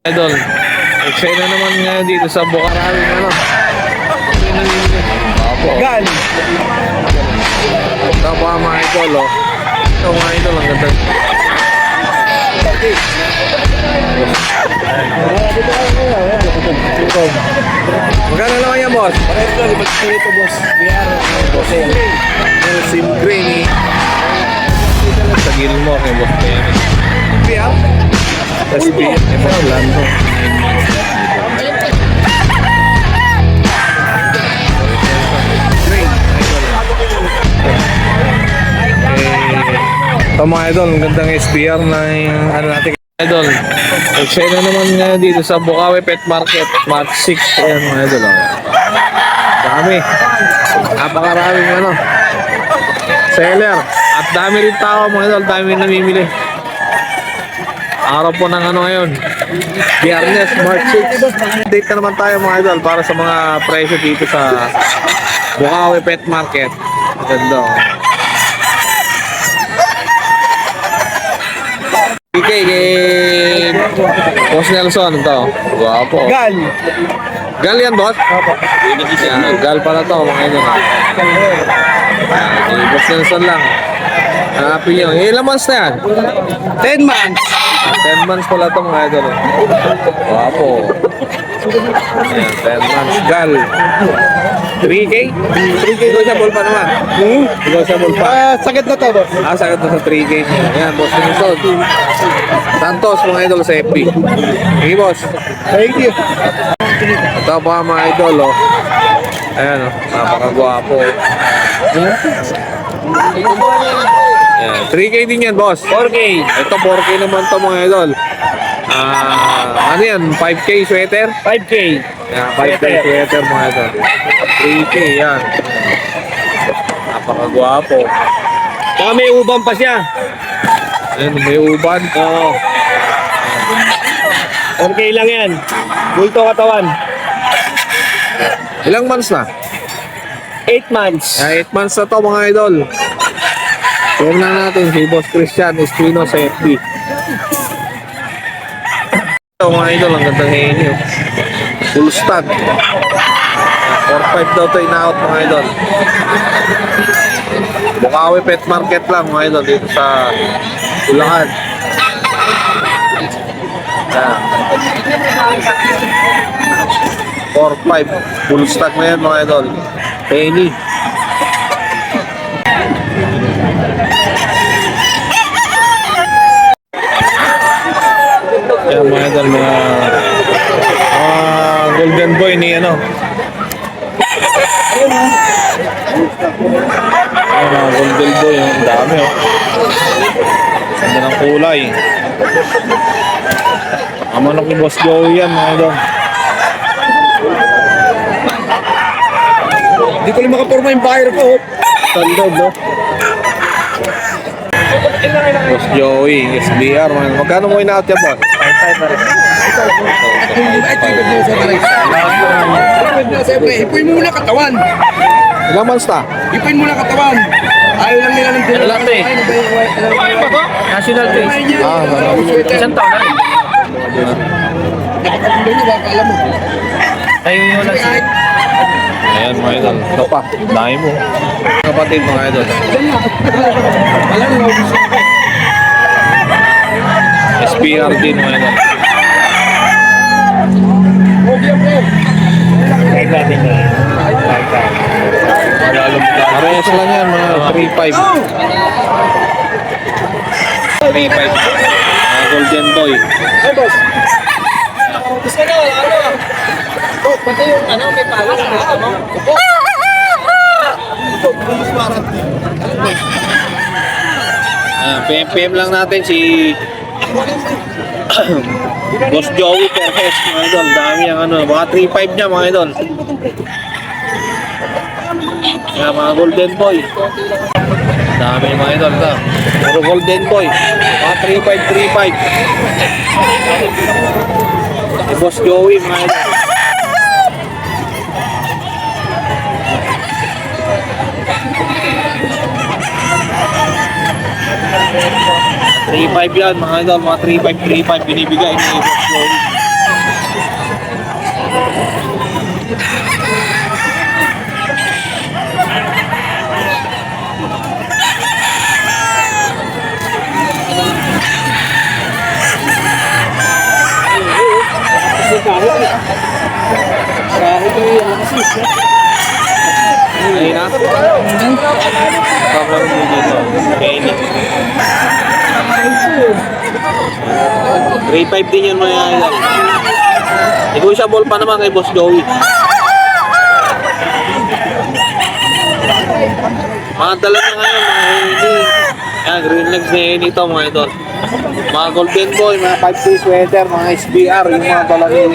Idol, eksena naman ngayon dito sa Bukarami, ano? Opo. Gal. Ito po mga idol, oh. Ito mga idol, ang ganda. Magkano naman yan, boss? Pares ko, libat ko ito, boss. BR. Sim Green, eh. Sa Gilmore, eh, boss. BR? Tapos BR, eh, boss, Lando. Ito mga idol, ang gandang SPR na yung ano natin. Idol, eksena naman ngayon dito sa Bukawi Pet Market, March 6. Ayan mga idol, oh. Dami. Napakaraming ano, seller. At dami rin tao mga idol, dami namimili. Araw po ng ano ngayon, Biyernes, March 6. Update na naman tayo mga idol para sa mga presyo dito sa Bukawi Pet Market. Ganda, oh. PK kay Boss Nelson ito. Guwapo. Gal. Gal yan, boss? Opo. Yan, gal pala to mga idol. Kay Boss Nelson lang. Hanapin nyo. Ilang months na yan? 10 months. 10 months pala to mga idol. Guwapo. Ayan, 10 months. Gal. 3K? 3K negotiable pa naman. Negotiable pa. Sakit na to, boss. Sakit na sa 3K. Ayan, Boss Nelson. Santos mga idol sa FB. Sige, boss. Thank you. Ito pa mga idol, oh. Ayan, oh. Napakagwapo. Ayan, 3K din yan, boss. 4K. Ito, 4K naman to mga idol. Ano yan? 5K sweater? 5K. Ayan, 5K sweater mga idol. 3K, yan. Napakagwapo. Saka may ubang pa siya. Ayan, may uban. Oo. 4K lang yan. Bulto katawan. Ilang months na? 8 months. 8 months na to mga idol. Share na natin si Boss Christian Espino sa FB. Ito mga idol, ang gandang henyo. Full stud. 4-5 daw ito in-out mga idol. Bukawi Pet Market lang mga idol dito sa Bulacan. Ayan. 4-5 full stock na yan mga idol. Penny. Ayan mga idol, mga golden boy ni ano. Ayan mga golden boy, ang dami, oh. Ganda ng kulay. Ang manok ni Boss Joey yan mga idol. Hindi ko lang makaporma yung buyer ko. Tandog, no? Boss Joey, SBR, man. Magkano mo in-out yan, boss? 5-5 pa rin. Siyempre, ipuin mo muna katawan. Ilang months na? Ipuin mo na katawan. Ayaw lang nila ng dinala. Lalaki. National face. Isang taon na rin. Nakakabulong niyo, baka alam mo. Tayo yung lang siya. Ayan mga idol. Ito pa, dami mo. Kapatid mga idol. Alam mo, gusto ko. SPR din mga idol. Kahit natin na. Parehas lang yan mga 3-5. 3-5. Mga golden boy. Ay, boss. Gusto na, ano? Oh, pati yung ano, may palas na ano. PM lang natin si Boss Joey Perez mga idol. Dami ang ano, mga 3-5 niya mga idol. Kaya mga golden boy. Dami mga idol ka. Puro golden boy. Mga 3-5. Si Boss Joey mga idol. 3.5 yan mga idol, mga 3.5 binibigay ni Boss Joey. Ayun na. Paparoon mo dito. Kenny. 3.5 din yan mga idol. Negotiable pa naman kay Boss Joey. Mga dala niya ngayon, mga Henny. Yan, green legs na Henny ito mga idol. Mga Golden Boy, mga 5K sweater, mga SBR, yung mga dala ni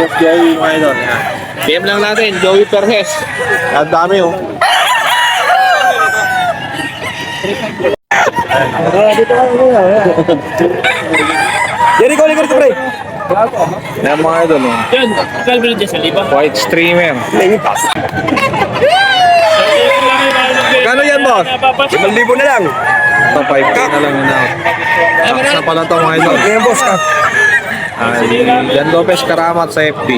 Boss Joey mga idol. Yan. PM lang natin, Joey Perez. Ang dami oh. Jericho, likod ko, pre. Yan mga idol oh. Yun, 12 minutes sa liba. White streamer. Kano yan boss? 5,000 na lang. Ito 5K na lang yun out. Tapos na pala ito mga idol. Ngayon, boss ka. Jan Lopez Karamat sa FB.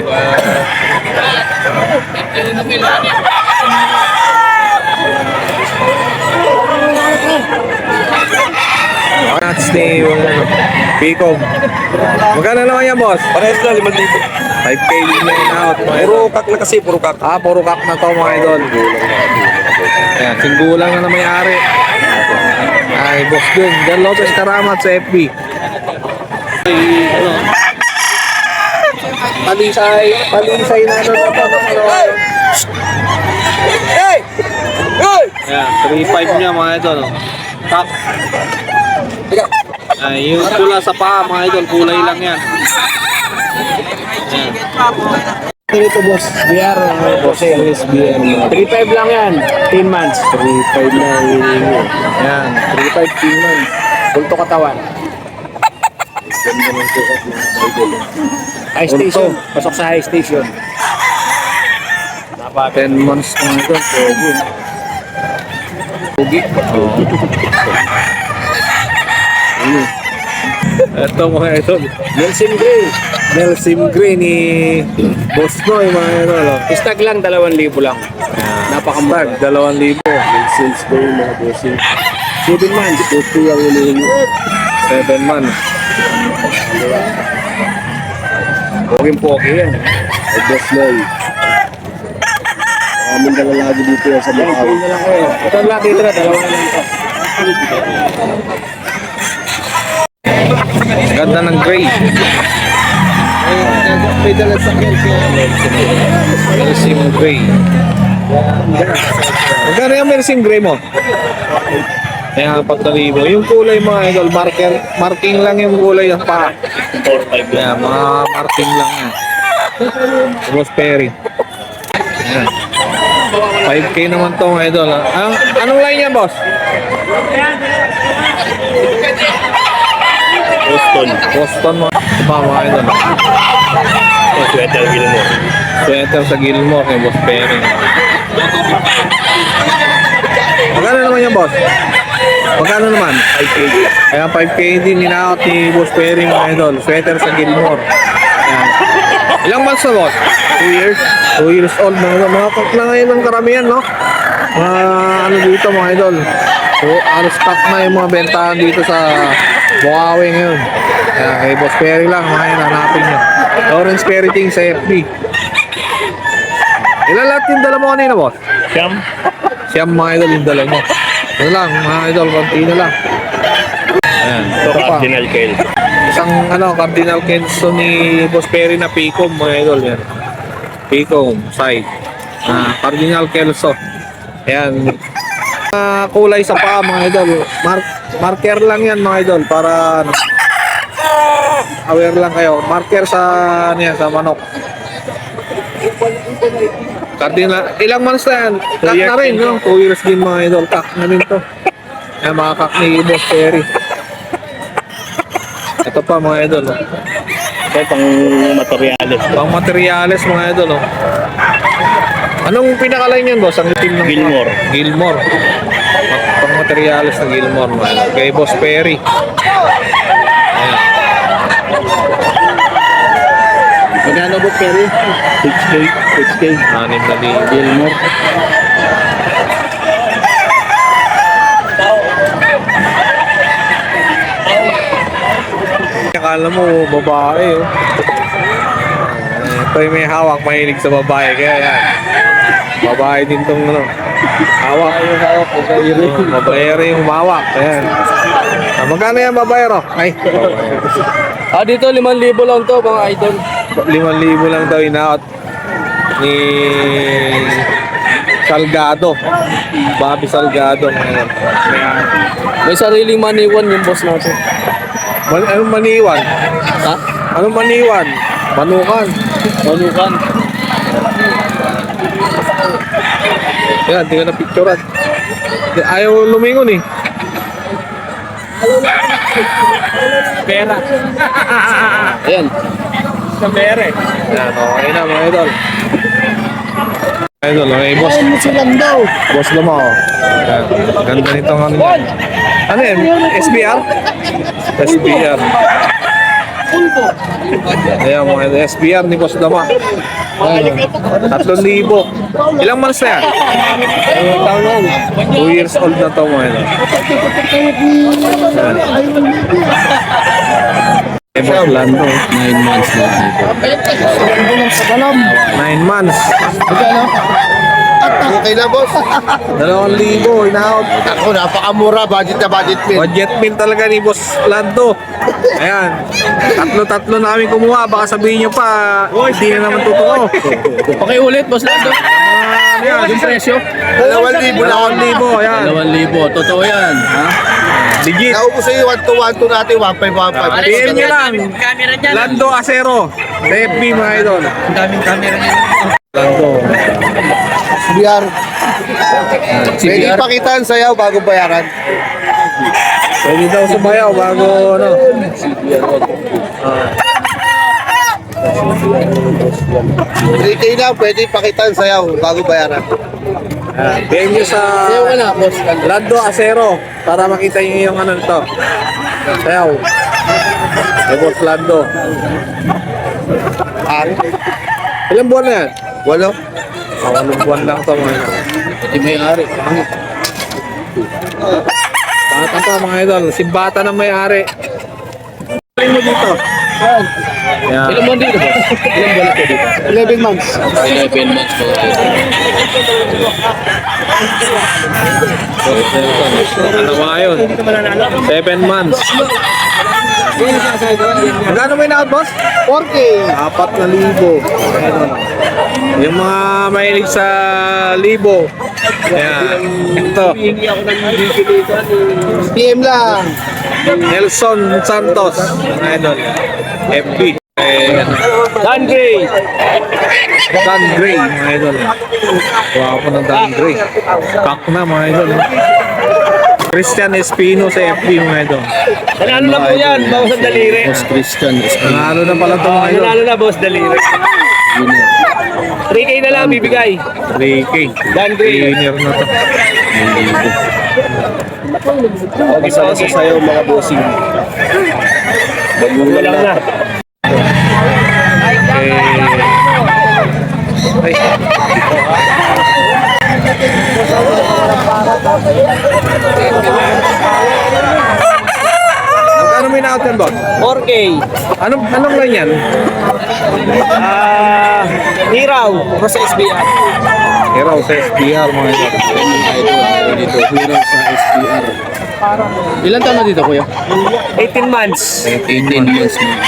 Nuts ni Pico. Magkano naman yan boss? Parehas na, 5,000. 5K din na yun out. Puro kak na kasi, puro kak. Puro kak na to mga idol. Ayan, singgulang na may-ari. Ay, boss din. Jan Lopez Karamat sa FB. Ay, ano? Palisay na ano na to. Hey! Hey! Ayan, 3.5 niya mga idol. Top. Ay, yung pula sa paa mga idol, kulay lang yan. Ayan. Ito, boss. BR, boss. SBM. 3.5 lang yan, 10 months. 3.5 na yan. 3.5 man. Bulto katawan. High station. Pasok sa high station. 10 months mga idol. Pugi. Oo. Ito mga idol. Nelson Gray. Nelson Gray ni Boss Noy mga idol. Istag lang, 2,000 lang. Napakamahal. 2,000. Since ko yung mga bossing. 7 months. Ito yung hinihingi. 7 months. Pogi yan. Ay, boss na yun. Maraming dalalagi dito yan sa mga Ayun na lang kayo. Ito lang dito na, 2 lang ito. Ganda ng gray. May dalag sa Melsim Gray. Magkano yung Melsim Gray mo? Kaya 4,000. Yung kulay mga idol, marking lang yung kulay ng paa. 4.5 Kaya mga marking lang yan. Boss Perry. Ayan. 5K naman to mga idol. Anong line yan boss? Boston mga idol. Sweater Gilmore. Sweater sa Gilmore kay Boss Perry. Magkano naman yan boss? Magkano naman? 5K. Kaya 5K din ninaot ni Boss Perry mga idol. Sweater sa Gilmore. Ayan. Ilang months na boss? 2 years? 2 years old. Mga kak na ngayon ng karamihan, no? Mga ano dito mga idol. So, stock na yung mga bentahan dito sa Bukawi ngayon. Kaya kay Boss Perry lang, mga yun, hanapin nyo. Lawrence Perry Ting sa FB. Ilan lahat yung dala mo kanina, boss? Siyam. Siyam mga idol yung dala mo. Ano lang, mga idol, konti na lang. Ayan, Ito ito pa. Cardinal Kale. Isang Cardinal Kenzo ni Boss Perry na Picom, mga idol. Yan. Picom, side. Cardinal Kelso. Ayan. Kulay sa paa, mga idol. Marker lang yan, mga idol, para ano, aware lang kayo. Marker sa sa manok. Cardinal, ilang months na yan? Kak na rin, no? 2 years din mga idol. Kak na rin to. Ayan, mga kak ni Boss Perry. Ito pa mga idol. No? Ito pang materials. Pang materyales mga idol. No? Anong pinakaline yan, boss? Ang team ng Gilmore. Gilmore. Pang materyales ng Gilmore. Mga idol. Kay Boss Perry. Ayan. Magkano ba Perry? 6K. 6K. 6,000. Gilmore. Akala mo babae, oh. Ito yung may hawak, mahilig sa babae. Kaya yan. Babae din tong ano. Hawak. Babaero yung humawak. Ayan. Magkano yan, babaero? Ay, babaero. Dito 5,000 lang to mga idol. 5,000 lang daw in-out ni Salgado. Bobby Salgado. Ayan. May sariling maniwan yung boss natin. Anong maniwan? Ha? Anong maniwan? Manukan. Manukan. Yan, di ka na picturean. Ayaw lumingon eh. Pera. Ayan. Sa pera eh. Yan, okay na mga idol. Idol, okay, boss. mo silang daw. Boss Lama, oh. Yan. Ganda nitong ano yan. Ano yan? SBR? SBR. Ayan, mga idol. SBR ni Boss Lama. 3,000. Ilang months na yan? Taon lang. 2 years old na to mga idol. Yan. Boss Lando. 9 months na dito. 9 months. Okay na, boss. 2,000 in-out. Ako, napakamura. Budget na budget meal. Budget meal talaga ni Boss Lando. Ayan. Tatlo namin kumuha. Baka sabihin nyo pa, hindi na naman totoo. Pakiulit, boss Lando. Ano yan? Yung presyo? 2,000 na. 2,000. Ayan. 2,000. Totoo yan. Ha? Legit. Naubos sa'yo 1-2 natin, 1-5. PM nyo lang. Lando Acero. Sa FB mga idol. Ang daming camera niya. Lando. CBR. Pwede CBR. pakitaan sa'yo bago bayaran. Pwede daw sumayaw bago ano. 3K na, pwede pakitaan sa'yo bago bayaran. PM nyo sa Sayaw ka na, boss. Lando Acero para makita nyo yung ano nito. Sayaw. Kay Boss Lando. Ilang buwan na yan? Walo? 8 buwan lang ito mga idol. Hindi may-ari. Bata pa mga idol. Si bata na may-ari. Tingin mo dito. Yan. Ilan mo dito, boss? Ilan buwan ko dito? 11 months. 11 months po. Ano ba yun? 7 months. Magkano may na boss? 4K. 4,000. Yung mga mahilig sa libo. Yan. Ito. PM lang. Nelson Santos. Mga idol. FB. Dan Gray. Dan Gray. Mga idol. Wapo ng Dan Gray. Kak na mga idol. Christian Espino sa FB mga idol. Nanalo na po yan, bawas ang daliri. Boss Christian. Nanalo na pala ito mga idol. Nanalo na, boss daliri. 3K na lang bibigay. 3K. Dan Gray. Winner na to. Isa-isa sa'yo mga bossing. Walang na. Ay. Magkano may na-out yan, boss? 4K. Anong line yan? Hiraw. Sa SBR. Hiraw sa SBR mga idol. Dito, hiraw sa SBR. Ilan taon na dito, kuya? 18 months. 18 months na.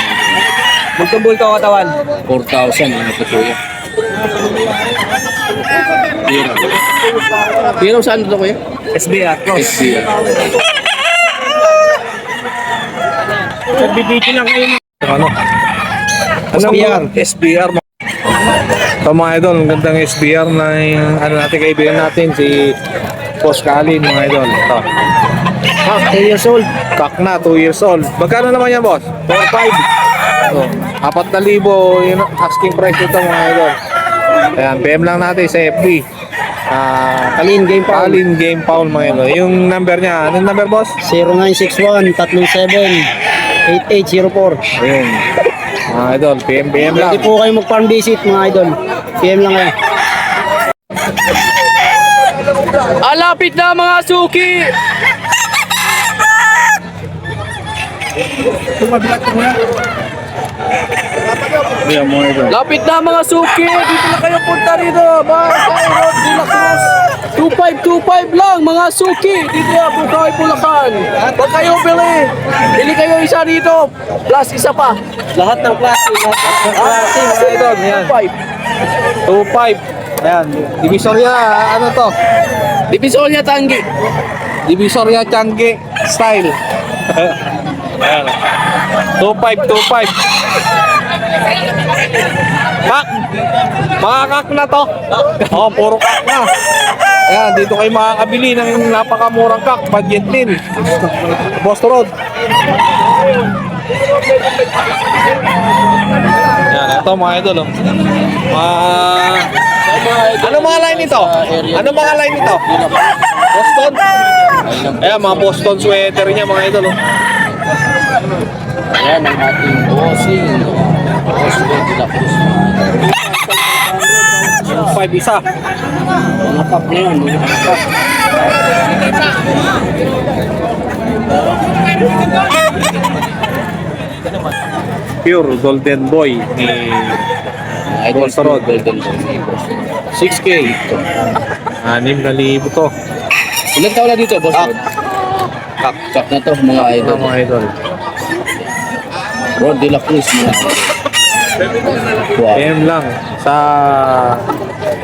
Bulto-bulto ang katawan. 4,000 ano to kuya? Hiraw saan dito, kuya? SBR. Cross. SBR. Nagbibigyan lang kayo. Ano? SBR. SBR. Ito mga idol, ang gandang SBR na yung ano natin kaibigan natin si Boss Kalin mga idol. Ito. 2 years old. Kak na, 2 years old. Magkano naman yan, boss? 4,500. So, 4,000 yung asking price nito mga idol. Ayan, PM lang natin sa FB. Kalin Game Power. Kalin Game Pound mga idol. Yung number niya, anong number, boss? 0961-37-8804. Ayun. Mga idol, PM lang. Pwede po kayo mag-farm visit mga idol. PM lang kayo. Alapit na mga suki! Ayan mga idol. Lapit na mga suki. Dito na kayo punta rito. Barangay Road de la Cruz. 2525 lang mga suki. Dito na Bukawi, Bulacan. Huwag kayo bili. Bili kayo isa dito. Plus isa pa. Lahat ng klase. Klase, mga idol. Yan. 2.5. Ayan. Divisoria, ano to? Divisoria Tangi. Divisoria Changi style. Ayan. 2.5. Kak! Mga kak na to. Oo, puro kak na. Ayan, dito kayo makakabili ng napakamurang kak. Budget din. Boss Road. Ayan, ito mga idol. Oh. Ano mga line nito? Ano mga line nito? Boston? Ayan, mga Boston sweater niya mga idol. Oh. Ayan ang ating bossing. Bossing de la Cruz. 5 isa. Mga cup na yun. Mga cup. Pure Golden Boy ni Idol Boss Rod. Golden Boy. 6K. 6,000 to. Ilan taon na dito, boss? Kak. Cup na to, mga Ito idol. mga idol. Road de la Cruz, mga idol. Wow. PM lang sa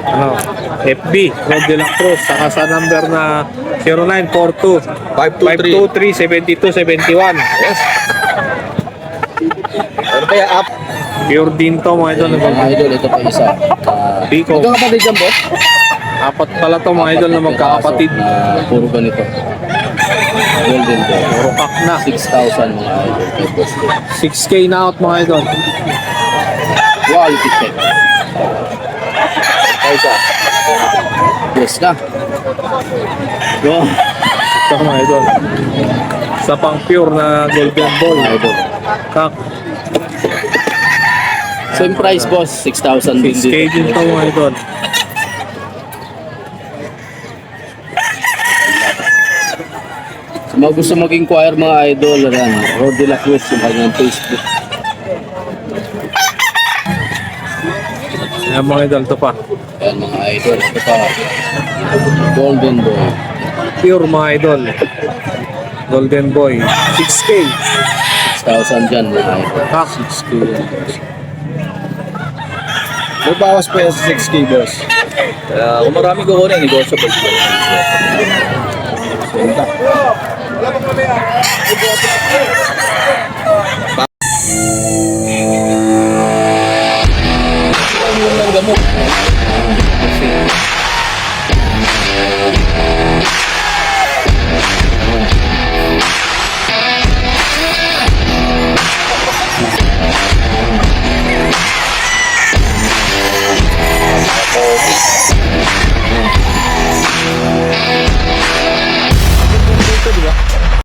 ano FB Road de la Cruz saka sa number na 0942 523 7271. Yes. Ano kaya up? Pure din to mga idol. Mga idol, ito pa isa. Biko. Ito kapatid dyan, boss? Apat pala to mga idol na magkakapatid. Na puro ganito. Golden Boy. Puro kak na. 6,000 mga idol. Kay boss ko. 6K na out mga idol. Quality check. Isa. Yes na. Go. Ito mga idol. Sa pang pure na Golden Boy. Mga idol. Kak. Same price, boss. 6,000 din 6K din to mga idol. Sa mga gusto mag-inquire mga idol, yan, Road de la Cruz, yung kanyang Facebook. Ayan mga idol, ito pa. Yan mga idol, ito pa. Golden Boy. Pure mga idol. Golden Boy. 6K. 6,000 dyan mga idol. Kak. 6K. May bawas pa yan sa 6K, boss. Kung marami kukunin, negosyo pa ito.